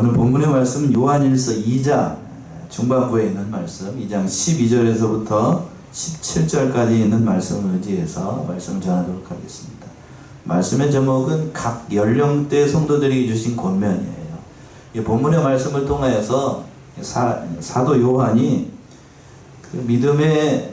오늘 본문의 말씀 요한일서 2장 중반부에 있는 말씀 2장 12절에서부터 17절까지 있는 말씀을 의지해서 말씀을 전하도록 하겠습니다. 말씀의 제목은 각 연령대 성도들에게 주신 권면이에요. 이 본문의 말씀을 통하여서 사도 요한이 그 믿음의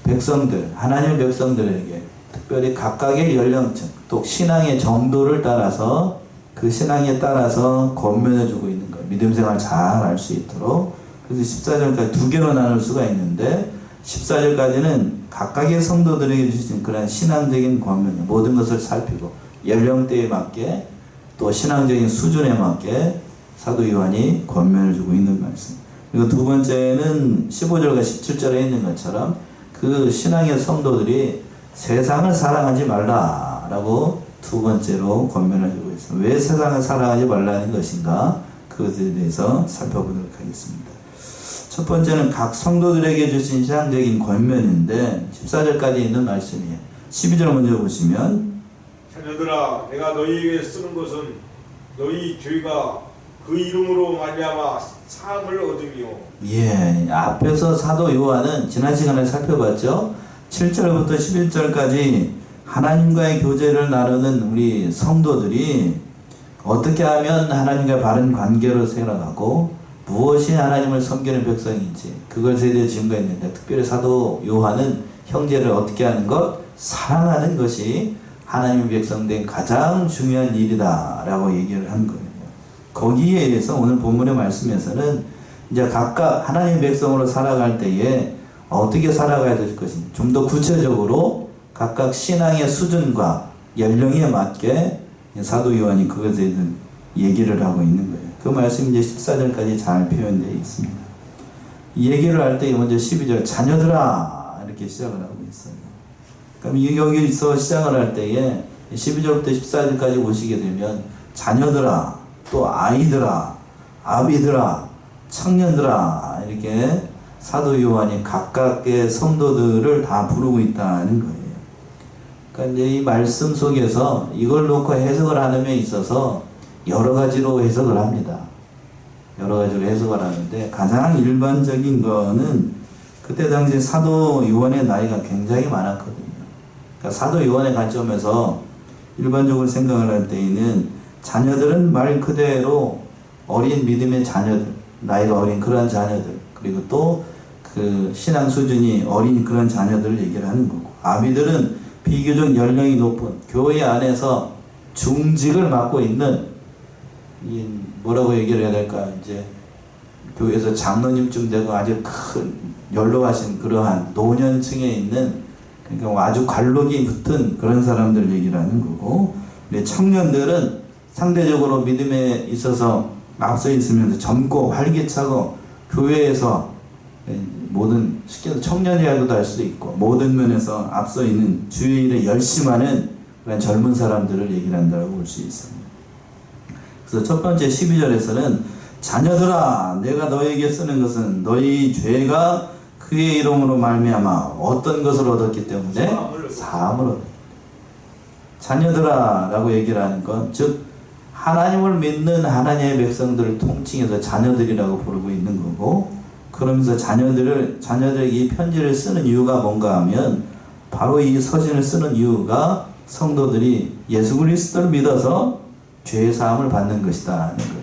백성들, 하나님의 백성들에게 특별히 각각의 연령층, 또 신앙의 정도를 따라서 그 신앙에 따라서 권면해 주고 있는 거예요. 믿음 생활 잘 할 수 있도록. 그래서 14절까지 두 개로 나눌 수가 있는데 14절까지는 각각의 성도들에게 주신 그런 신앙적인 권면, 모든 것을 살피고 연령대에 맞게 또 신앙적인 수준에 맞게 사도 요한이 권면을 주고 있는 말씀. 그리고 두 번째는 15절과 17절에 있는 것처럼 그 신앙의 성도들이 세상을 사랑하지 말라라고 두 번째로 권면을 주고 있습니다. 왜 세상을 사랑하지 말라는 것인가? 그것에 대해서 살펴보도록 하겠습니다. 첫 번째는 각 성도들에게 주신 신앙적인 권면인데 14절까지 있는 말씀이에요. 12절 먼저 보시면, 자녀들아, 내가 너희에게 쓰는 것은 너희 죄가 그 이름으로 말미암아 사함을 얻으며. 예, 앞에서 사도 요한은 지난 시간에 살펴봤죠. 7절부터 11절까지 하나님과의 교제를 나누는 우리 성도들이 어떻게 하면 하나님과 바른 관계로 살아가고 무엇이 하나님을 섬기는 백성인지 그것에 대해 증거했는데, 특별히 사도 요한은 형제를 어떻게 하는 것? 사랑하는 것이 하나님의 백성된 가장 중요한 일이다 라고 얘기를 한 거예요. 거기에 의해서 오늘 본문의 말씀에서는 이제 각각 하나님의 백성으로 살아갈 때에 어떻게 살아가야 될 것인지 좀 더 구체적으로 각각 신앙의 수준과 연령에 맞게 사도 요한이 그것에 대한 얘기를 하고 있는 거예요. 그 말씀이 이제 14절까지 잘 표현되어 있습니다. 이 얘기를 할 때 먼저 12절 자녀들아 이렇게 시작을 하고 있어요. 그럼 여기서 시작을 할 때에 12절부터 14절까지 보시게 되면 자녀들아, 또 아이들아, 아비들아, 청년들아 이렇게 사도 요한이 각각의 성도들을 다 부르고 있다는 거예요. 그러니까 이제 이 말씀 속에서 이걸 놓고 해석을 하는 데 있어서 여러 가지로 해석을 합니다. 여러 가지로 해석을 하는데 가장 일반적인 거는 그때 당시 사도 요한의 나이가 굉장히 많았거든요. 그러니까 사도 요한의 관점에서 일반적으로 생각을 할 때에는 자녀들은 말 그대로 어린 믿음의 자녀들, 나이가 어린 그러한 자녀들, 그리고 또 그 신앙 수준이 어린 그런 자녀들을 얘기를 하는 거고, 아비들은 비교적 연령이 높은 교회 안에서 중직을 맡고 있는 뭐라고 얘기를 해야 될까, 이제 교회에서 장로님쯤 되고 아주 큰 연로하신 그러한 노년층에 있는, 그러니까 아주 관록이 붙은 그런 사람들 얘기를 하는 거고, 청년들은 상대적으로 믿음에 있어서 앞서 있으면서 젊고 활기차고 교회에서 모든 쉽게 청년이라고도 할 수도 있고 모든 면에서 앞서 있는 주의 일에 열심하는 그런 젊은 사람들을 얘기를 한다고 볼 수 있습니다. 그래서 첫 번째 12절에서는 자녀들아 내가 너희에게 쓰는 것은 너희 죄가 그의 이름으로 말미암아 어떤 것을 얻었기 때문에 사함을 얻었다. 자녀들아 라고 얘기를 하는 건 즉 하나님을 믿는 하나님의 백성들을 통칭해서 자녀들이라고 부르고 있는 거고, 그러면서 자녀들에게 이 편지를 쓰는 이유가 뭔가 하면 바로 이 서신을 쓰는 이유가 성도들이 예수 그리스도를 믿어서 죄 사함을 받는 것이다 하는 거예요.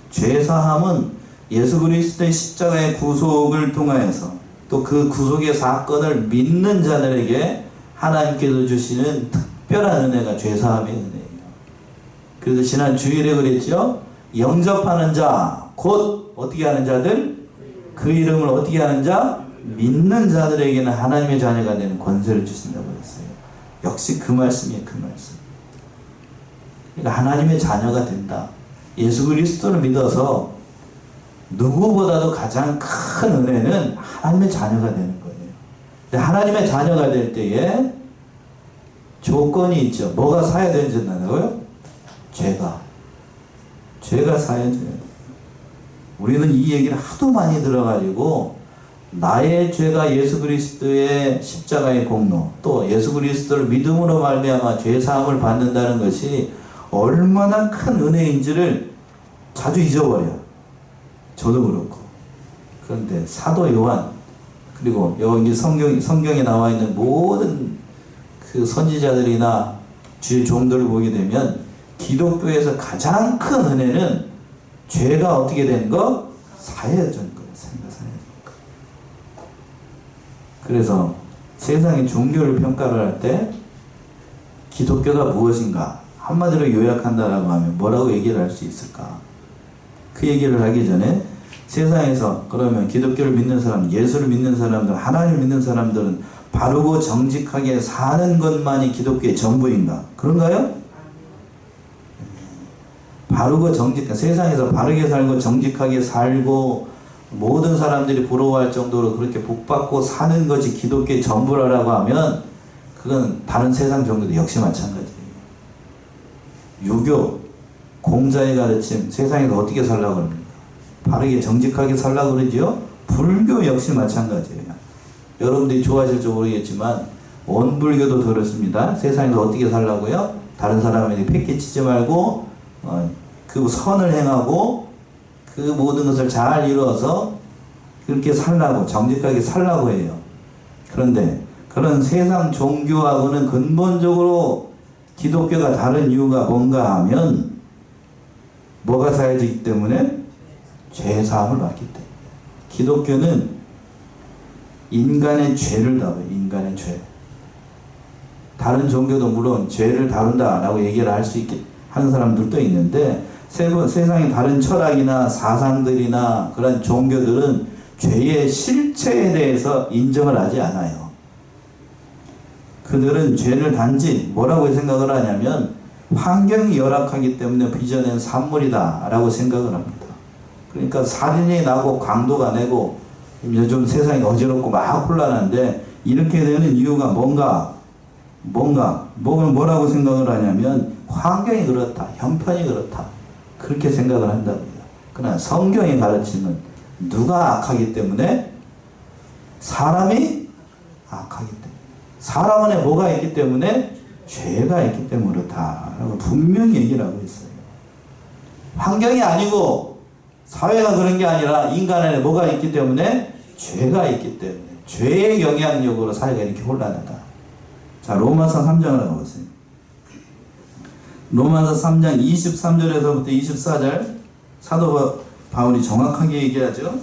죄 사함은 예수 그리스도의 십자가의 구속을 통하여서 또 그 구속의 사건을 믿는 자들에게 하나님께서 주시는 특별한 은혜가 죄 사함의 은혜예요. 그래서 지난 주일에 그랬죠. 영접하는 자, 곧 어떻게 하는 자들? 그 이름을 어떻게 하는 자? 믿는 자들에게는 하나님의 자녀가 되는 권세를 주신다고 했어요. 역시 그 말씀이에요. 그 말씀. 그러니까 하나님의 자녀가 된다. 예수 그리스도를 믿어서 누구보다도 가장 큰 은혜는 하나님의 자녀가 되는 거예요. 근데 하나님의 자녀가 될 때에 조건이 있죠. 뭐가 사야 된다고요? 죄가 사야져야 돼요. 우리는 이 얘기를 하도 많이 들어가지고 나의 죄가 예수 그리스도의 십자가의 공로, 또 예수 그리스도를 믿음으로 말미암아 죄 사함을 받는다는 것이 얼마나 큰 은혜인지를 자주 잊어버려. 저도 그렇고. 그런데 사도 요한, 그리고 여기 성경에 나와 있는 모든 그 선지자들이나 주의 종들을 보게 되면 기독교에서 가장 큰 은혜는 죄가 어떻게 되는 거? 사해져는 거예요. 사해져는 거. 그래서 세상의 종교를 평가를 할 때 기독교가 무엇인가? 한마디로 요약한다라고 하면 뭐라고 얘기를 할 수 있을까? 그 얘기를 하기 전에 세상에서 그러면 기독교를 믿는 사람, 예수를 믿는 사람들, 하나님을 믿는 사람들은 바르고 정직하게 사는 것만이 기독교의 전부인가? 그런가요? 바르고 정직한, 세상에서 바르게 살고 정직하게 살고 모든 사람들이 부러워할 정도로 그렇게 복받고 사는 것이 기독교의 전부라고 하면 그건 다른 세상 종교도 역시 마찬가지예요. 유교, 공자의 가르침, 세상에서 어떻게 살라고 합니까? 바르게 정직하게 살라고 그러지요? 불교 역시 마찬가지예요. 여러분들이 좋아하실지 모르겠지만 원불교도 그렇습니다. 세상에서 어떻게 살라고요? 다른 사람에게 패기치지 말고 그 선을 행하고 그 모든 것을 잘 이루어서 그렇게 살라고, 정직하게 살라고 해요. 그런데 그런 세상 종교하고는 근본적으로 기독교가 다른 이유가 뭔가 하면 뭐가 사해지기 때문에? 죄사함을 받기 때문에. 기독교는 인간의 죄를 다뤄요. 인간의 죄. 다른 종교도 물론 죄를 다룬다라고 얘기를 할 수 있게 하는 사람들도 있는데 세상의 다른 철학이나 사상들이나 그런 종교들은 죄의 실체에 대해서 인정을 하지 않아요. 그들은 죄를 단지 뭐라고 생각을 하냐면 환경이 열악하기 때문에 빚어낸 산물이다 라고 생각을 합니다. 그러니까 살인이 나고 강도가 내고 요즘 세상이 어지럽고 막 혼란한데 이렇게 되는 이유가 뭐라고 생각을 하냐면 환경이 그렇다, 형편이 그렇다, 그렇게 생각을 한답니다. 그러나 성경의 가르침은 누가 악하기 때문에? 사람이 악하기 때문에. 사람 안에 뭐가 있기 때문에? 죄가 있기 때문에 그렇다라고 분명히 얘기를 하고 있어요. 환경이 아니고 사회가 그런 게 아니라 인간 안에 뭐가 있기 때문에? 죄가 있기 때문에. 죄의 영향력으로 사회가 이렇게 혼란하다. 자, 로마서 3장을 가보세요. 로마서 3장 23절에서부터 24절 사도 바울이 정확하게 얘기하죠.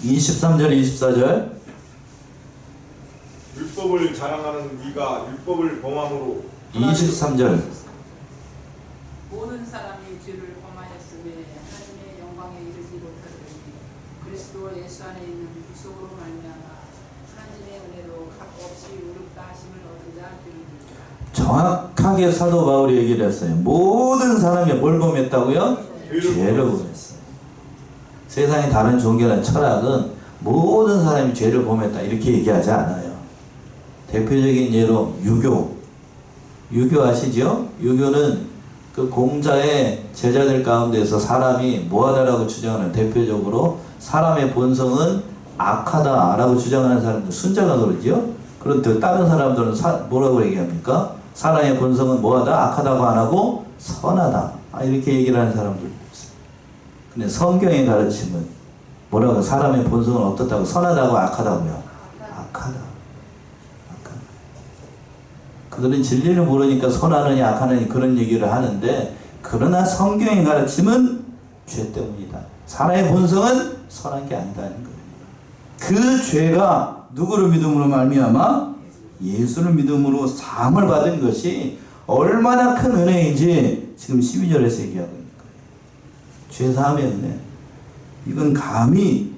23절 24절 율법을 자랑하는 네가 율법을 범함으로 23절 모든 사람이 죄를 범하였으며 하나님의 영광에 이르지 못하더니 그리스도 예수 안에 있는 구속으로 말미암아 하나님의 은혜로 값없이 의롭다 하심을 얻은 자 되리이다. 정확하게 사도 바울이 얘기를 했어요. 모든 사람이 뭘 범했다고요? 죄를 범했어요. 세상의 다른 종교나 철학은 모든 사람이 죄를 범했다 이렇게 얘기하지 않아요. 대표적인 예로 유교 아시죠? 유교는 그 공자의 제자들 가운데서 사람이 뭐하다라고 주장하는, 대표적으로 사람의 본성은 악하다라고 주장하는 사람들 순자가 그러죠. 그런데 다른 사람들은 뭐라고 얘기합니까? 사람의 본성은 뭐하다? 악하다고 안 하고 선하다 이렇게 얘기를 하는 사람들도 있어요. 근데 성경의 가르침은 뭐라고? 사람의 본성은 어떻다고? 선하다고 악하다고요? 악하다. 그들은 진리를 모르니까 선하느냐 악하느냐 그런 얘기를 하는데, 그러나 성경의 가르침은 죄 때문이다. 사람의 본성은 선한 게 아니다는 거예요. 그 죄가 누구를 믿음으로 말미암아? 예수를 믿음으로 사함을 받은 것이 얼마나 큰 은혜인지 지금 12절에서 얘기하고 있는 거예요. 죄 사함의 은혜. 이건 감히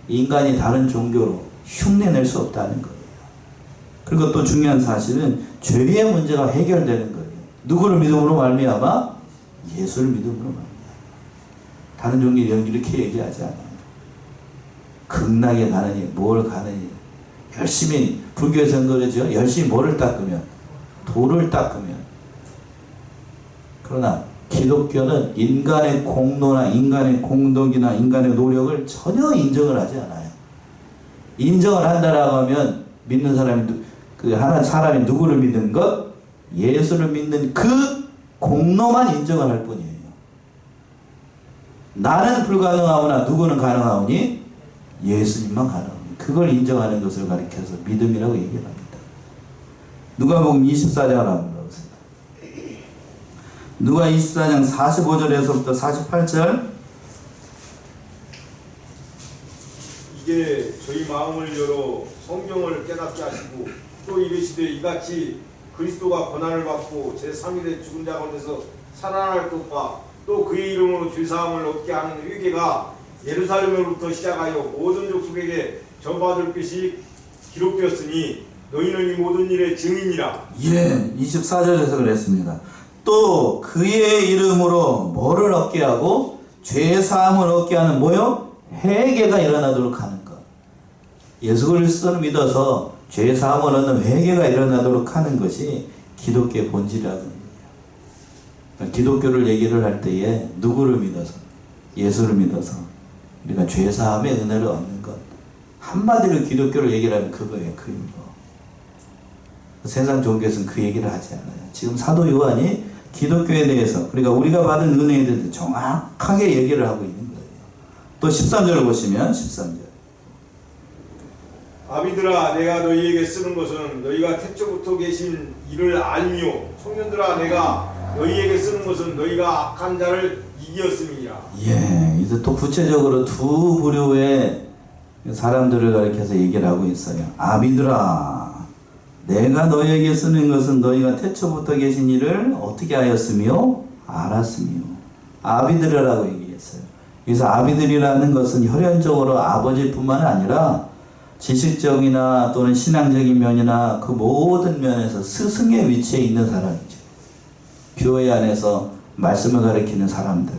인간이 다른 종교로 흉내낼 수 없다는 거예요. 그리고 또 중요한 사실은 죄의 문제가 해결되는 거예요. 누구를 믿음으로 말미암아? 예수를 믿음으로 말미암아. 다른 종교는 이렇게 얘기하지 않아요. 극락에 가느니 뭘 가느니 열심히, 불교에서는 그러죠. 열심히 뭐를 닦으면? 도를 닦으면. 그러나 기독교는 인간의 공로나 인간의 공덕이나 인간의 노력을 전혀 인정을 하지 않아요. 인정을 한다라고 하면 믿는 사람이 그 하나 사람이 누구를 믿는 것? 예수를 믿는 그 공로만 인정을 할 뿐이에요. 나는 불가능하오나 누구는 가능하오니? 예수님만 가능합니다. 그걸 인정하는 것을 가리켜서 믿음이라고 얘기를 합니다. 누가복음 24장을 한번 보겠습니다. 누가 24장 45절에서부터 48절. 이게 저희 마음을 열어 성경을 깨닫게 하시고 또 이르시되 이같이 그리스도가 고난을 받고 제3일에 죽은 자 가운데서 살아날 것과 또 그의 이름으로 죄사함을 얻게 하는 회개가 예루살렘으로부터 시작하여 모든 족속에게 전받을 것이 기록되었으니 너희는 이 모든 일의 증인이라. 예, 24절에서 그랬습니다. 또 그의 이름으로 뭐를 얻게 하고 죄사함을 얻게 하는 뭐요? 회개가 일어나도록 하는 것. 예수 그리스도를 믿어서 죄사함을 얻는 회개가 일어나도록 하는 것이 기독교의 본질이라는 거예요. 기독교를 얘기를 할 때에 누구를 믿어서? 예수를 믿어서 우리가 죄사함의 은혜를 얻는 것. 한마디로 기독교를 얘기를 하면 그거예요. 그 이유. 세상 종교에서는 그 얘기를 하지 않아요. 지금 사도 요한이 기독교에 대해서, 그러니까 우리가 받은 은혜에 대해서 정확하게 얘기를 하고 있는 거예요. 또 13절을 보시면 13절. 아비들아 내가 너희에게 쓰는 것은 너희가 태초부터 계신 이를 알미요 청년들아 내가 너희에게 쓰는 것은 너희가 악한 자를 이기었음이니라. 예, 이제 또 구체적으로 두 부류의 사람들을 가리켜서 얘기를 하고 있어요. 아비들아 내가 너희에게 쓰는 것은 너희가 태초부터 계신 이를 어떻게 하였으며 알았으며. 아비들이라고 얘기했어요. 그래서 아비들이라는 것은 혈연적으로 아버지뿐만 아니라 지식적이나 또는 신앙적인 면이나 그 모든 면에서 스승의 위치에 있는 사람이죠. 교회 안에서 말씀을 가르치는 사람들,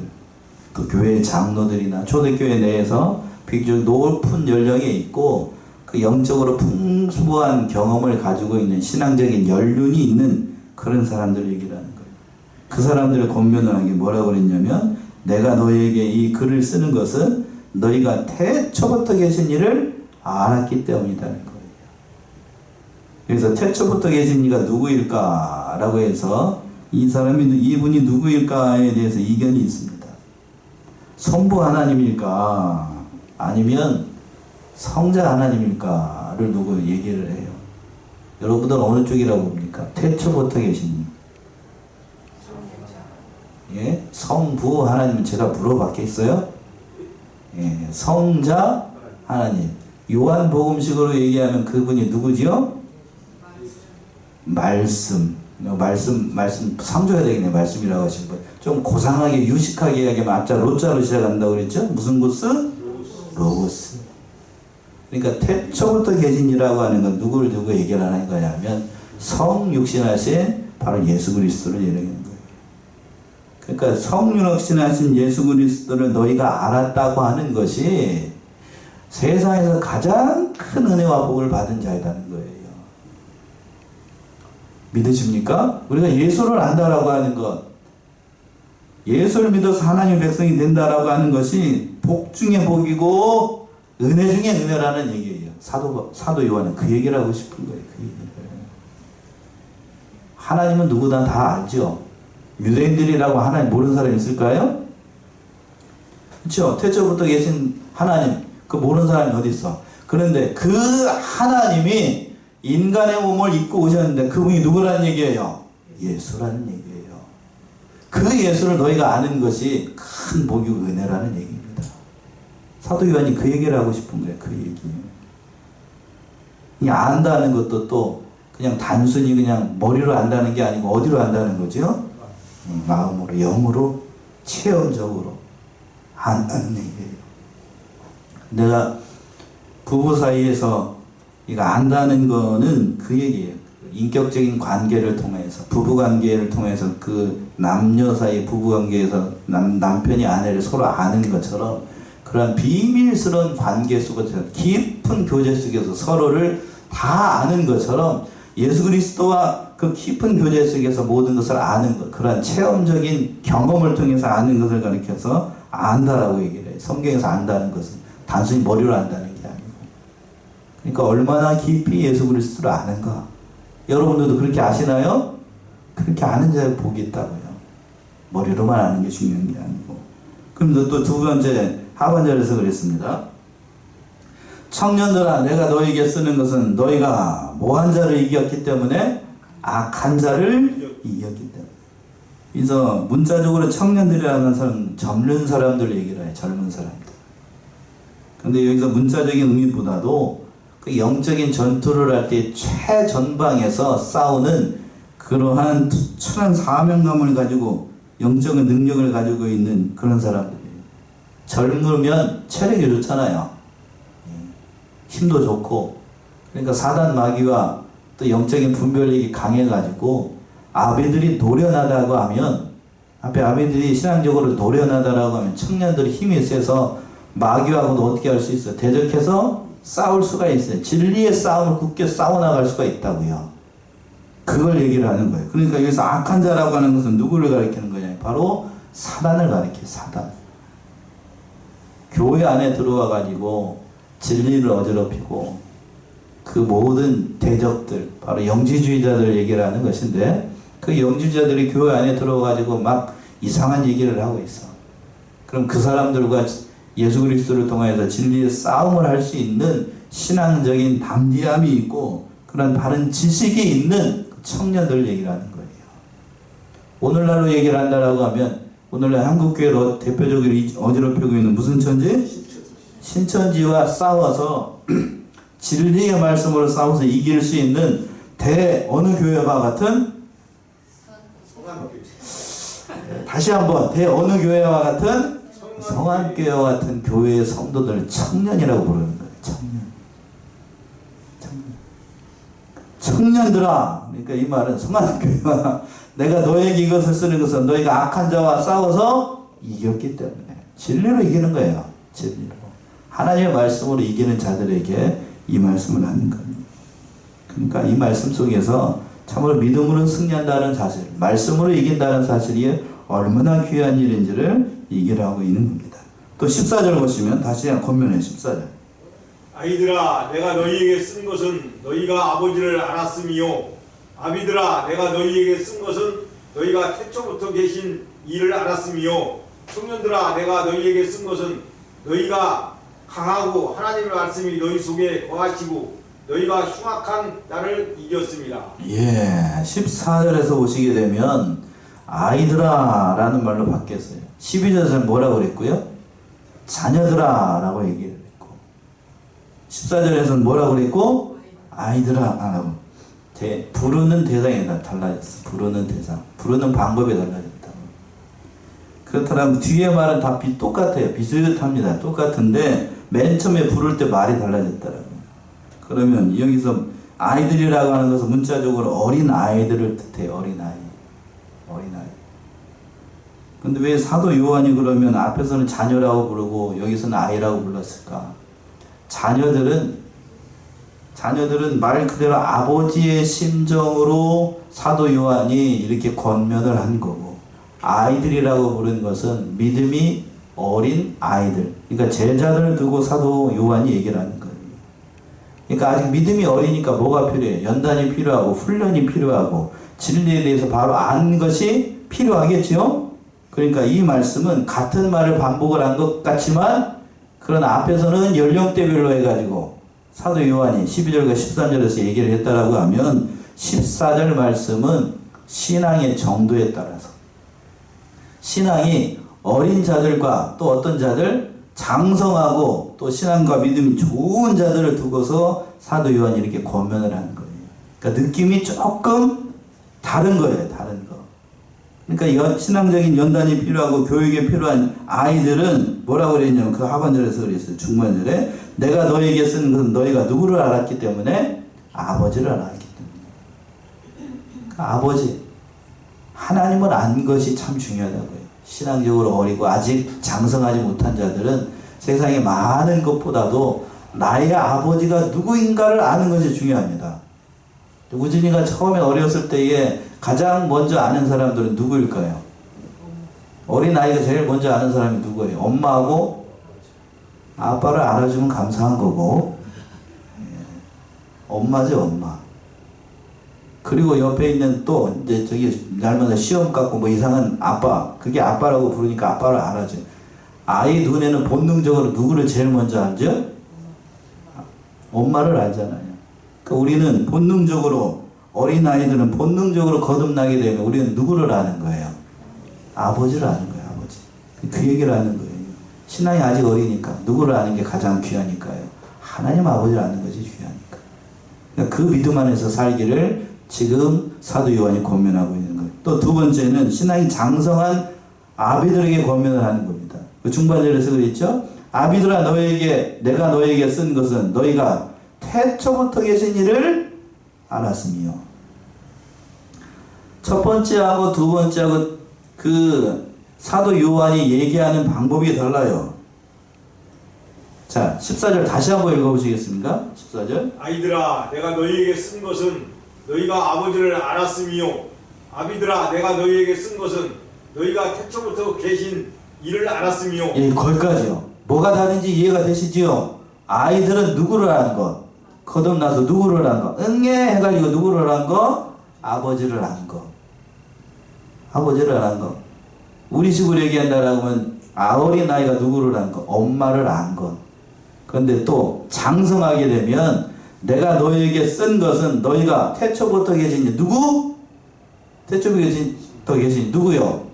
또 교회 장로들이나 초대교회 내에서 비교적 높은 연령에 있고 그 영적으로 풍부한 경험을 가지고 있는 신앙적인 연륜이 있는 그런 사람들을 얘기를 하는 거예요. 그 사람들을 권면하는 게 뭐라고 그랬냐면 내가 너희에게 이 글을 쓰는 것은 너희가 태초부터 계신 이를 알았기 때문이라는 거예요. 그래서 태초부터 계신 이가 누구일까라고 해서 이분이 누구일까에 대해서 이견이 있습니다. 성부 하나님일까 아니면 성자 하나님일까를 두고 얘기를 해요. 여러분들 어느 쪽이라고 봅니까? 태초부터 계신 이. 예? 성부 하나님은 제가 물어봤겠어요? 예, 성자 하나님. 요한복음식으로 얘기하면 그분이 누구지요? 말씀 3조야 되겠네. 말씀이라고 하신 분. 좀 고상하게 유식하게 이야기하면 앞자 로자로 시작한다고 그랬죠? 무슨 구스? 로고스. 그러니까 태초부터 계신이라고 하는 건 누구를 두고 얘기를 하는 거냐면 성육신하신 바로 예수 그리스도를 얘기하는 거예요. 그러니까 성육신하신 예수 그리스도를 너희가 알았다고 하는 것이 세상에서 가장 큰 은혜와 복을 받은 자이라는 거예요. 믿으십니까? 우리가 예수를 안다라고 하는 것, 예수를 믿어서 하나님의 백성이 된다라고 하는 것이 복 중에 복이고 은혜 중에 은혜라는 얘기예요. 사도 요한은 그 얘기를 하고 싶은 거예요. 그 얘기를. 하나님은 누구나 다 알죠. 유대인들이라고 하나님 모르는 사람이 있을까요? 그렇죠. 태초부터 계신 하나님, 그 모르는 사람이 어디 있어? 그런데 그 하나님이 인간의 몸을 입고 오셨는데 그분이 누구라는 얘기예요? 예수라는 얘기예요. 그 예수를 너희가 아는 것이 큰 복이고 은혜라는 얘기입니다. 사도 요한이 그 얘기를 하고 싶은 거예요. 그 얘기. 이 안다는 것도 또 그냥 단순히 그냥 머리로 안다는 게 아니고 어디로 안다는 거죠? 마음으로, 영으로, 체험적으로 안다는 얘기예요. 내가 부부 사이에서 이거 안다는 거는 그 얘기예요. 인격적인 관계를 통해서, 부부 관계를 통해서 그 남녀 사이 부부 관계에서 남편이 아내를 서로 아는 것처럼 그런 비밀스러운 관계 속에서 깊은 교제 속에서 서로를 다 아는 것처럼 예수 그리스도와 그 깊은 교제 속에서 모든 것을 아는 것, 그러한 체험적인 경험을 통해서 아는 것을 가리켜서 안다라고 얘기를 해요. 성경에서 안다는 것은 단순히 머리로 안다는 게 아니고, 그러니까 얼마나 깊이 예수 그리스도를 아는가, 여러분들도 그렇게 아시나요? 그렇게 아는 자의 복이 있다고요. 머리로만 아는 게 중요한 게 아니고. 그럼 또 두 번째 하반절에서 그랬습니다. 청년들아, 내가 너희에게 쓰는 것은 너희가 뭐한 자를 이겼기 때문에 악한 자를 이겼기 때문에. 그래서 문자적으로 청년들이라는 사람은 젊은 사람들 얘기를 해요. 젊은 사람들. 근데 여기서 문자적인 의미보다도 그 영적인 전투를 할 때 최전방에서 싸우는 그러한 투철한 사명감을 가지고 영적인 능력을 가지고 있는 그런 사람들이에요. 젊으면 체력이 좋잖아요. 힘도 좋고. 그러니까 사단 마귀와 또 영적인 분별력이 강해가지고 아비들이 노련하다고 하면, 앞에 아비들이 신앙적으로 노련하다라고 하면 청년들이 힘이 세서 마귀하고도 어떻게 할 수 있어요? 대적해서 싸울 수가 있어요. 진리의 싸움을 굳게 싸워나갈 수가 있다고요. 그걸 얘기를 하는 거예요. 그러니까 여기서 악한 자라고 하는 것은 누구를 가리키는 거냐? 바로 사단을 가리켜요. 사단. 교회 안에 들어와 가지고 진리를 어지럽히고 그 모든 대적들, 바로 영지주의자들 얘기를 하는 것인데, 그 영지주의자들이 교회 안에 들어와 가지고 막 이상한 얘기를 하고 있어. 그럼 그 사람들과 예수 그리스도를 통해서 진리의 싸움을 할 수 있는 신앙적인 담대함이 있고 그런 바른 지식이 있는 청년들 얘기를 하는 거예요. 오늘날로 얘기를 한다라고 하면, 오늘날 한국교회로 대표적으로 어지럽히고 있는 무슨 천지? 신천지와 싸워서 진리의 말씀으로 싸워서 이길 수 있는 어느 교회와 같은? 다시 한번, 어느 교회와 같은? 성안교회와 같은 교회의 성도들 청년이라고 부르는 거예요. 청년들아. 그러니까 이 말은 성안교회와 내가 너에게 이것을 쓰는 것은 너희가 악한 자와 싸워서 이겼기 때문에. 진리로 이기는 거예요. 진리로. 하나님의 말씀으로 이기는 자들에게 이 말씀을 하는 겁니다. 그러니까 이 말씀 속에서 참으로 믿음으로 승리한다는 사실, 말씀으로 이긴다는 사실이 얼마나 귀한 일인지를 얘기를 하고 있는 겁니다. 또 14절 보시면 다시 권면해 14절. 아이들아, 내가 너희에게 쓴 것은 너희가 아버지를 알았음이요. 아비들아, 내가 너희에게 쓴 것은 너희가 태초부터 계신 이를 알았음이요. 청년들아, 내가 너희에게 쓴 것은 너희가 강하고 하나님의 말씀이 너희 속에 거하시고 너희가 흉악한 자를 이겼습니다. 예, 14절에서 보시게 되면 아이들아 라는 말로 바뀌었어요. 12절에서는 뭐라고 그랬고요? 자녀들아 라고 얘기를 했고, 14절에서는 뭐라고 그랬고? 아이들아 라고. 부르는 대상이 달라졌어. 부르는 대상. 부르는 방법이 달라졌다. 그렇다면 뒤에 말은 다 똑같아요. 비슷합니다. 똑같은데 맨 처음에 부를 때 말이 달라졌더라고요. 그러면 여기서 아이들이라고 하는 것은 문자적으로 어린 아이들을 뜻해요. 어린 아이. 근데 왜 사도 요한이 그러면 앞에서는 자녀라고 부르고 여기서는 아이라고 불렀을까? 자녀들은 말 그대로 아버지의 심정으로 사도 요한이 이렇게 권면을 한 거고, 아이들이라고 부른 것은 믿음이 어린 아이들, 그러니까 제자들을 두고 사도 요한이 얘기를 하는 거예요. 그러니까 아직 믿음이 어리니까 뭐가 필요해요? 연단이 필요하고 훈련이 필요하고 진리에 대해서 바로 아는 것이 필요하겠죠? 그러니까 이 말씀은 같은 말을 반복을 한 것 같지만, 그러나 앞에서는 연령대별로 해가지고 사도 요한이 12절과 13절에서 얘기를 했다라고 하면, 14절 말씀은 신앙의 정도에 따라서, 신앙이 어린 자들과 또 어떤 자들, 장성하고 또 신앙과 믿음이 좋은 자들을 두고서 사도 요한이 이렇게 권면을 하는 거예요. 그러니까 느낌이 조금 다른 거예요. 다른 거. 그러니까 신앙적인 연단이 필요하고 교육이 필요한 아이들은 뭐라고 그랬냐면, 그 하반절에서 그랬어요. 중반절에 내가 너희에게 쓴 것은 너희가 누구를 알았기 때문에? 아버지를 알았기 때문에. 그러니까 아버지, 하나님을 안 것이 참 중요하다고요. 신앙적으로 어리고 아직 장성하지 못한 자들은 세상의 많은 것보다도 나의 아버지가 누구인가를 아는 것이 중요합니다. 우진이가 처음에 어렸을 때에 가장 먼저 아는 사람들은 누구일까요? 어린아이가 제일 먼저 아는 사람이 누구예요? 엄마하고 아빠를 알아주면 감사한 거고, 엄마죠, 엄마. 그리고 옆에 있는 또 이제 저기 날마다 시험 갖고 뭐 이상한 아빠, 그게 아빠라고 부르니까 아빠를 알아죠. 아이 눈에는 본능적으로 누구를 제일 먼저 알죠? 엄마를 알잖아요. 그러니까 우리는 본능적으로, 어린 아이들은 본능적으로 거듭나게 되면 우리는 누구를 아는 거예요? 아버지를 아는 거예요. 아버지. 그 얘기를 하는 거예요. 신앙이 아직 어리니까 누구를 아는 게 가장 귀하니까요. 하나님 아버지를 아는 것이 귀하니까. 그러니까 그 믿음 안에서 살기를 지금 사도 요한이 권면하고 있는 거예요. 또 두 번째는 신앙이 장성한 아비들에게 권면을 하는 겁니다. 그 중반절에서 그랬죠? 아비들아 내가 너에게 쓴 것은 너희가 태초부터 계신 이를 알았으며. 첫 번째하고 두 번째하고 그 사도 요한이 얘기하는 방법이 달라요. 자, 14절 다시 한번 읽어보시겠습니까? 14절. 아이들아 내가 너희에게 쓴 것은 너희가 아버지를 알았으며 아비들아 내가 너희에게 쓴 것은 너희가 태초부터 계신 이를 알았으며. 예, 거기까지요. 뭐가 다른지 이해가 되시지요? 아이들은 누구를 아는 거? 거듭나서 누구를 아는 거? 응애 해가지고 누구를 아는 거? 아버지를 아는 거. 아버지를 아는 거. 우리 식으로 얘기한다라고 하면 어린 아이가 누구를 아는 거? 엄마를 아는 거. 그런데 또 장성하게 되면 내가 너희에게 쓴 것은 너희가 태초부터 계신 누구? 태초부터 계신 누구요?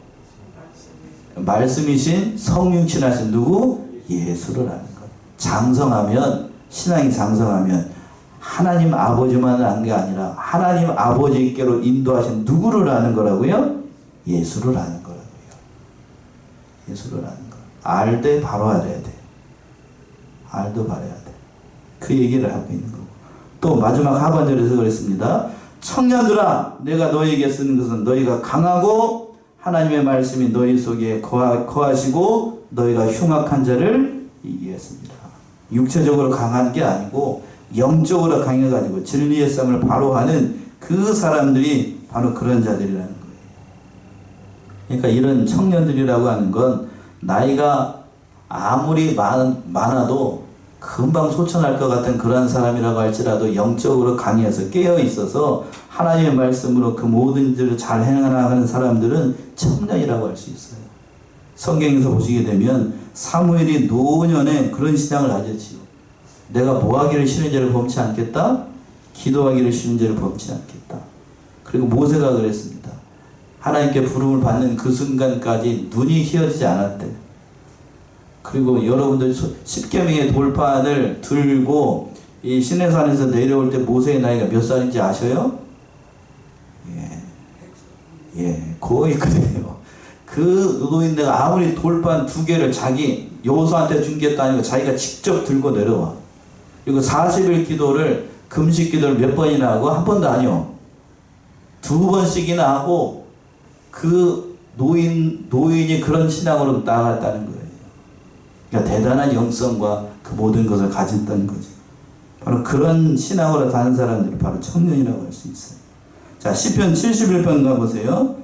말씀이신 성육신하신 누구? 예수를 아는 것. 장성하면, 신앙이 장성하면 하나님 아버지만 아는 게 아니라 하나님 아버지께로 인도하신 누구를 아는 거라고요? 예수를 아는 거라고요. 예수를 아는 거. 알되 바로 알아야 돼. 알도 바라야 돼. 그 얘기를 하고 있는 거고. 또 마지막 하반절에서 그랬습니다. 청년들아 내가 너희에게 쓰는 것은 너희가 강하고 하나님의 말씀이 너희 속에 거하시고 너희가 흉악한 자를 이기했습니다. 육체적으로 강한 게 아니고 영적으로 강해가지고 진리의 싸움을 바로 하는 그 사람들이 바로 그런 자들이라는 거예요. 그러니까 이런 청년들이라고 하는 건 나이가 아무리 많아도 금방 소천할 것 같은 그런 사람이라고 할지라도 영적으로 강해서 깨어 있어서 하나님의 말씀으로 그 모든 일을 잘 해나가는 사람들은 청년이라고 할 수 있어요. 성경에서 보시게 되면 사무엘이 노년에 그런 신앙을 가졌지요. 내가 뭐하기를 싫은 죄를 범치 않겠다. 기도하기를 싫은 죄를 범치 않겠다. 그리고 모세가 그랬습니다. 하나님께 부름을 받는 그 순간까지 눈이 휘어지지 않았대. 그리고 여러분들 십계명의 돌판을 들고 이 시내산에서 내려올 때 모세의 나이가 몇 살인지 아셔요? 예, 거의 그래요. 그 노인네가 아무리 돌판 2개를 자기 여호수아한테 준 게 아니고 자기가 직접 들고 내려와. 그리고 40일 기도를 금식 기도를 몇 번이나 하고 한 번도 아니요. 2번씩이나 하고 그 노인이 그런 신앙으로 나아갔다는 거예요. 그러니까 대단한 영성과 그 모든 것을 가졌다는 거죠. 바로 그런 신앙으로 다는 사람들이 바로 청년이라고 할 수 있어요. 자, 시편 71편 가보세요.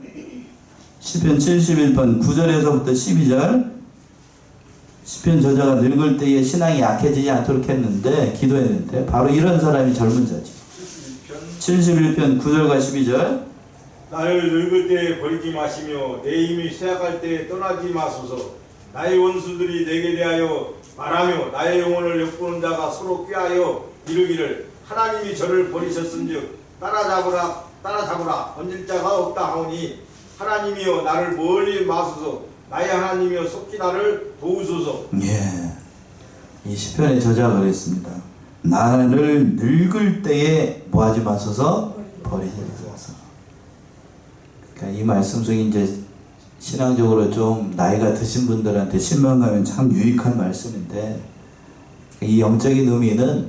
시편 71편 9절에서부터 12절. 시편 저자가 늙을 때에 신앙이 약해지지 않도록 했는데, 기도했는데, 바로 이런 사람이 젊은 자죠. 71편 9절과 12절. 나를 늙을 때에 버리지 마시며 내 힘이 쇠약할 때에 떠나지 마소서. 나의 원수들이 내게 대하여 말하며 나의 영혼을 엿보는 자가 서로 꾀하여 이르기를 하나님이 저를 버리셨은즉 따라잡으라 건질 자가 없다 하오니 하나님이여 나를 멀리 마소서. 나의 하나님이여 속히 나를 도우소서. 예, 이 시편의 저자가 그랬습니다. 나를 늙을 때에 뭐하지 마소서? 버리지 마소서. 그러니까 이 말씀 속에 이제 신앙적으로 좀 나이가 드신 분들한테 신명하면 참 유익한 말씀인데, 이 영적인 의미는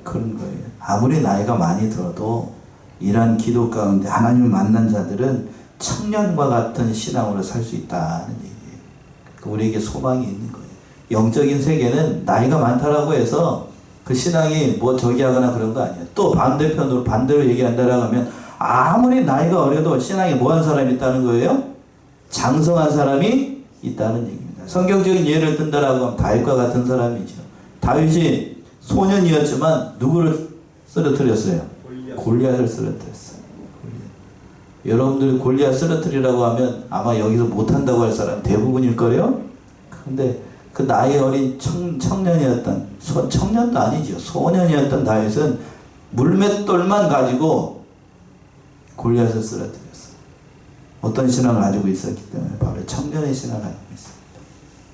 그런 거예요. 아무리 나이가 많이 들어도 이러한 기도 가운데 하나님을 만난 자들은 청년과 같은 신앙으로 살 수 있다는 얘기예요. 그러니까 우리에게 소망이 있는 거예요. 영적인 세계는 나이가 많다라고 해서 그 신앙이 뭐 저기 하거나 그런 거 아니에요. 또 반대로 얘기한다라고 하면 아무리 나이가 어려도 신앙이 뭐한 사람이 있다는 거예요? 장성한 사람이 있다는 얘기입니다. 성경적인 예를 든다라고 하면 다윗과 같은 사람이죠. 다윗이 소년이었지만 누구를 쓰러뜨렸어요? 골리앗을 쓰러뜨렸어요. 여러분들이 골리앗 쓰러뜨리라고 하면 아마 여기서 못한다고 할 사람 대부분일 거예요. 근데 그 나이 어린 청년이었던 청년도 아니죠. 소년이었던 다윗은 물맷돌만 가지고 골리앗을 쓰러뜨렸어요. 어떤 신앙을 가지고 있었기 때문에 바로 청년의 신앙을 가지고 있습니다.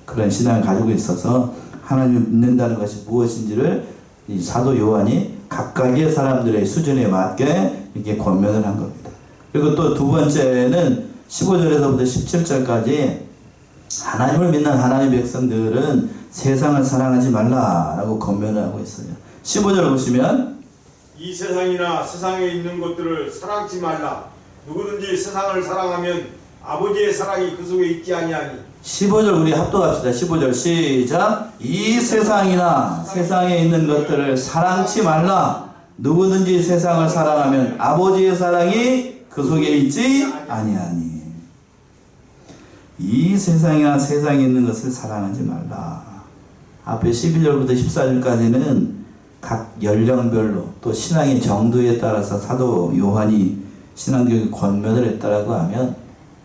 그런 신앙을 가지고 있어서 하나님을 믿는다는 것이 무엇인지를 이 사도 요한이 각각의 사람들의 수준에 맞게 이렇게 권면을 한 겁니다. 그리고 또 두 번째는 15절에서부터 17절까지 하나님을 믿는 하나님의 백성들은 세상을 사랑하지 말라라고 권면을 하고 있어요. 15절 보시면 이 세상이나 세상에 있는 것들을 사랑치 말라. 누구든지 세상을 사랑하면 아버지의 사랑이 그 속에 있지 아니하니. 15절 우리 합독합시다. 15절 시작. 이 세상이나 세상에 있는 것들을 사랑치 말라. 누구든지 세상을 사랑하면 아버지의 사랑이 그 속에 있지 아니하니. 이 세상이나 세상에 있는 것을 사랑하지 말라. 앞에 12절부터 14절까지는 각 연령별로 또 신앙의 정도에 따라서 사도 요한이 신앙적인 권면을 했다라고 하면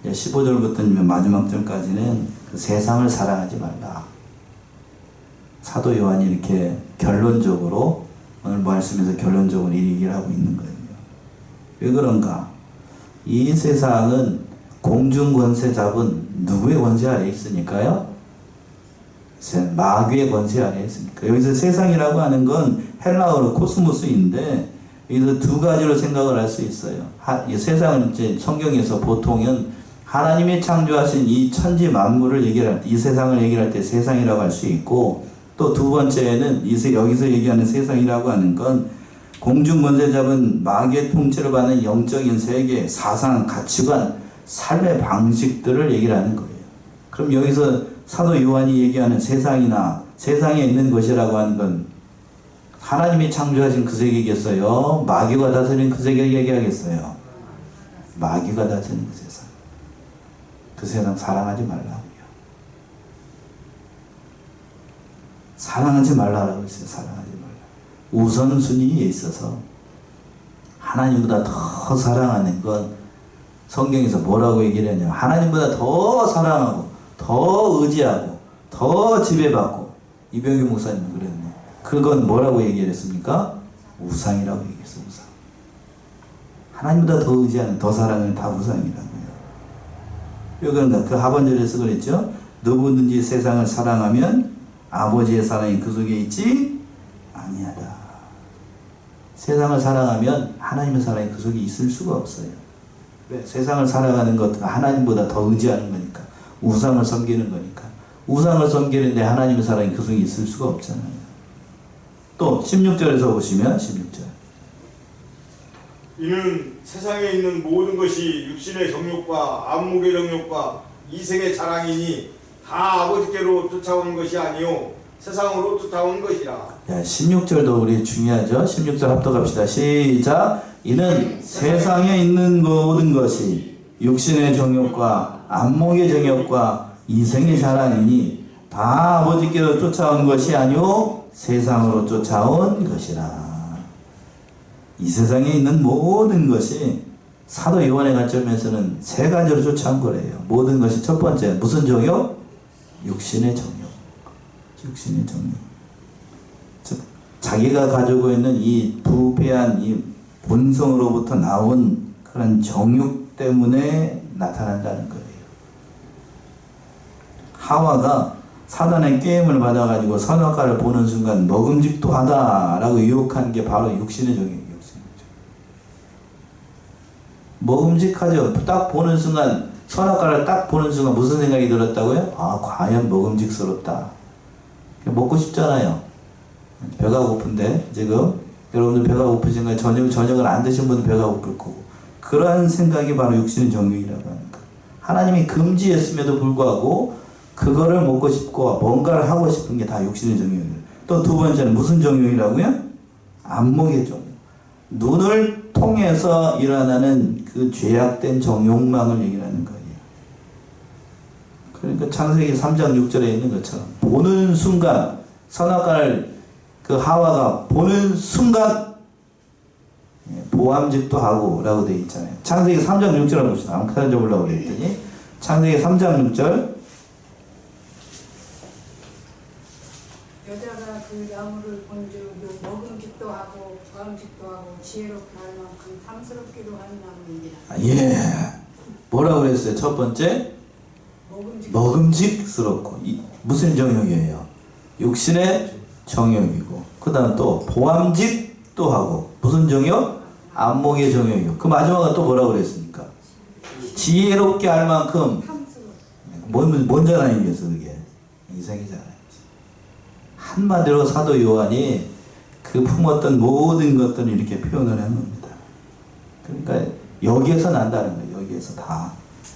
15절부터 마지막 절까지는 그 세상을 사랑하지 말라. 사도 요한이 이렇게 결론적으로 오늘 말씀에서 결론적으로 이 얘기를 하고 있는 거예요. 왜 그런가? 이 세상은 공중 권세 잡은 누구의 권세 아래 있으니까요? 마귀의 권세 아래 있으니까. 여기서 세상이라고 하는 건 헬라어로 코스모스인데 여기서 두 가지로 생각을 할 수 있어요. 이 세상은 이제 성경에서 보통은 하나님이 창조하신 이 천지 만물을 얘기할 때, 이 세상을 얘기할 때 세상이라고 할 수 있고, 또 두 번째는 여기서 얘기하는 세상이라고 하는 건 공중 권세 잡은 마귀의 통치를 받는 영적인 세계, 사상, 가치관, 삶의 방식들을 얘기를 하는 거예요. 그럼 여기서 사도 요한이 얘기하는 세상이나 세상에 있는 것이라고 하는 건 하나님이 창조하신 그 세계겠어요? 마귀가 다스리는 그 세계를 얘기하겠어요? 마귀가 다스리는 그 세상. 그 세상 사랑하지 말라고요. 사랑하지 말라라고 했어요. 사랑하지 말라. 우선순위에 있어서 하나님보다 더 사랑하는 건 성경에서 뭐라고 얘기를 하냐면 하나님보다 더 사랑하고 더 의지하고 더 지배받고 이병규 목사님은 그랬네. 그건 뭐라고 얘기를 했습니까? 우상이라고 얘기했어. 우상. 하나님보다 더 의지하는 더 사랑하는 다 우상이라고요. 왜 그런가? 그 하반절에서 그랬죠. 누구든지 세상을 사랑하면 아버지의 사랑이 그 속에 있지 아니하다. 세상을 사랑하면 하나님의 사랑이 그 속에 있을 수가 없어요. 왜? 세상을 살아가는 것은 하나님보다 더 의지하는 거니까. 우상을 섬기는 거니까. 우상을 섬기는데 하나님의 사랑이 그 속에 있을 수가 없잖아요. 또 16절에서 보시면 16절. 이는 세상에 있는 모든 것이 육신의 정욕과 안목의 정욕과 이생의 자랑이니 다 아버지께로 쫓아온 것이 아니요 세상으로 쫓아온 것이라. 야, 16절도 우리 중요하죠. 16절 합독합시다. 시작. 이는 세상에 있는 모든 것이 육신의 정욕과 안목의 정욕과 이생의 자랑이니 다 아버지께로 쫓아온 것이 아니오 세상으로 쫓아온 것이라. 이 세상에 있는 모든 것이 사도 요한의 관점에서는 세 가지로 쫓아온 거래요. 모든 것이 첫 번째 무슨 정욕? 육신의 정욕. 육신의 정욕. 즉 자기가 가지고 있는 이 부패한 이 본성으로부터 나온 그런 정욕 때문에 나타난다는 거예요. 하와가 사단의 게임을 받아가지고 선악과를 보는 순간 먹음직도 하다라고 유혹한 게 바로 육신의 정욕이에요. 먹음직하죠. 딱 보는 순간 선악과를 딱 보는 순간 무슨 생각이 들었다고요? 아, 과연 먹음직스럽다. 먹고 싶잖아요. 배가 고픈데 지금 여러분들 배가 고프신 거예요. 저녁을 안 드신 분은 배가 고플 거고. 그러한 생각이 바로 육신의 정욕이라고 하는 거예요. 하나님이 금지했음에도 불구하고 그거를 먹고 싶고 뭔가를 하고 싶은 게 다 육신의 정욕이에요. 또 두 번째는 무슨 정욕이라고요? 안목의 정욕. 눈을 통해서 일어나는 그 죄악된 정욕망을 얘기하는 거예요. 그러니까 창세기 3장 6절에 있는 것처럼 보는 순간 선악과를 그 하와가 보는 순간 보암직도 하고 라고 되어 있잖아요. 창세기 3장 6절을 봅시다. 한번 찾아보려고 그랬더니 창세기 3장 6절 여자가 그 나무를 본즉 먹음직도 하고 보암직도 하고 지혜롭게 할 만큼 탐스럽기도 한 나무이니라. 예. 뭐라고 그랬어요? 첫 번째 먹음직스럽고 무슨 정욕이에요? 육신의 정욕이고 그 다음 또 보암직도 하고 무슨 정욕? 안목의 정욕이고 그 마지막은 또 뭐라고 그랬습니까? 지혜롭게 할 만큼 뭔 자나이겠어 그게? 이상이잖아요. 한마디로 사도 요한이 그 품었던 모든 것들을 이렇게 표현을 한 겁니다. 그러니까 여기에서 난다는 거예요. 여기에서 다.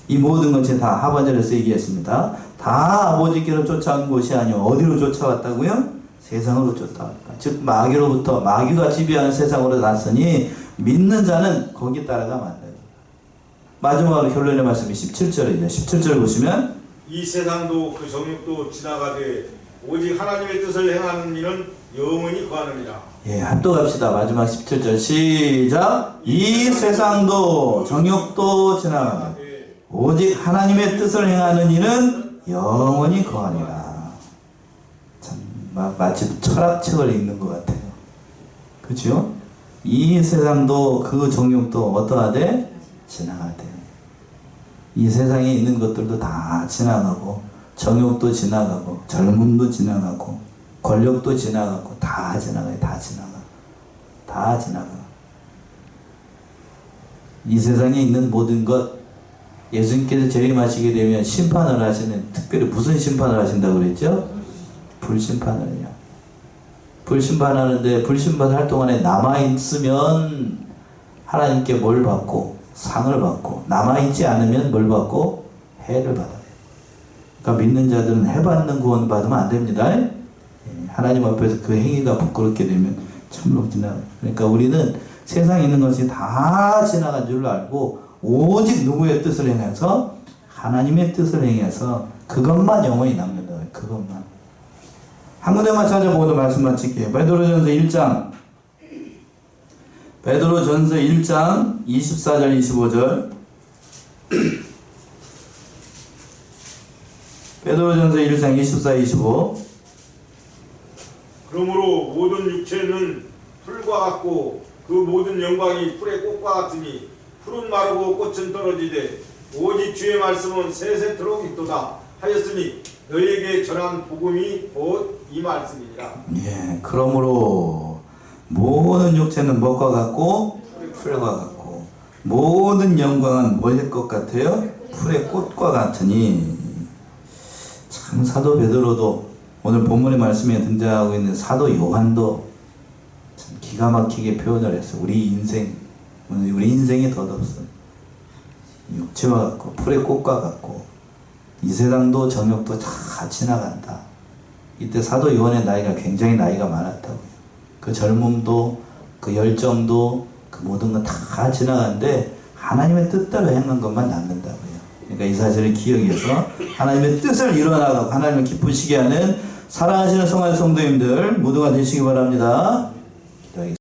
이 모든 것이 다 하반절에서 얘기했습니다. 다 아버지께로 쫓아온 것이 아니요 어디로 쫓아왔다고요? 세상으로 쫓아왔다. 즉 마귀로부터 마귀가 지배하는 세상으로 났으니 믿는 자는 거기 따라가면 안 돼요. 마지막으로 결론의 말씀이 17절이죠. 17절 보시면 이 세상도 그 정욕도 지나가되 오직 하나님의 뜻을 행하는 이는 영원히 거하느니라. 예, 합독합시다. 마지막 17절 시작. 이 세상도 정욕도 지나가되 오직 하나님의 뜻을 행하는 이는 영원히 거하니라. 참 마치 철학책을 읽는 것 같아요. 그렇죠? 이 세상도 그 정욕도 어떠하되 지나가되 이 세상에 있는 것들도 다 지나가고 정욕도 지나가고 젊음도 지나가고 권력도 지나가고 다 지나가요. 다 지나가. 이 세상에 있는 모든 것 예수님께서 재림하시게 되면 심판을 하시는 특별히 무슨 심판을 하신다고 그랬죠? 불심판을 해요. 불심판하는데 불심판할 동안에 남아있으면 하나님께 뭘 받고 상을 받고 남아있지 않으면 뭘 받고 해를 받아요. 그러니까 믿는 자들은 해받는 구원 받으면 안 됩니다. 하나님 앞에서 그 행위가 부끄럽게 되면 참으로 지나가요. 그러니까 우리는 세상에 있는 것이 다 지나간 줄 알고 오직 누구의 뜻을 행해서 하나님의 뜻을 행해서 그것만 영원히 남는다. 그것만. 한 군데만 찾아보고도 말씀 마칠게요. 베드로전서 1장 24절 25절 베드로전서 1장 24, 25 그러므로 모든 육체는 풀과 같고 그 모든 영광이 풀의 꽃과 같으니 풀은 마르고 꽃은 떨어지되 오직 주의 말씀은 세세토록 있도다 하였으니 너희에게 전한 복음이 곧 이 말씀이니라. 예, 그러므로 모든 육체는 무엇과 같고 풀과 같고 모든 영광은 뭐일 것 같아요? 풀의 꽃과 같으니. 참 사도 베드로도 오늘 본문의 말씀에 등장하고 있는 사도 요한도 참 기가 막히게 표현을 했어. 우리 인생이 덧없어. 육체와 같고 풀의 꽃과 같고 이 세상도 정욕도 다 지나간다. 이때 사도 요한의 나이가 굉장히 나이가 많았다고요. 그 젊음도 그 열정도 그 모든 건 다 지나가는데 하나님의 뜻대로 행한 것만 남는다고요. 그러니까 이 사실을 기억해서 하나님의 뜻을 이뤄나가고 하나님을 기쁘시게 하는 사랑하시는 성도님들 모두가 되시기 바랍니다.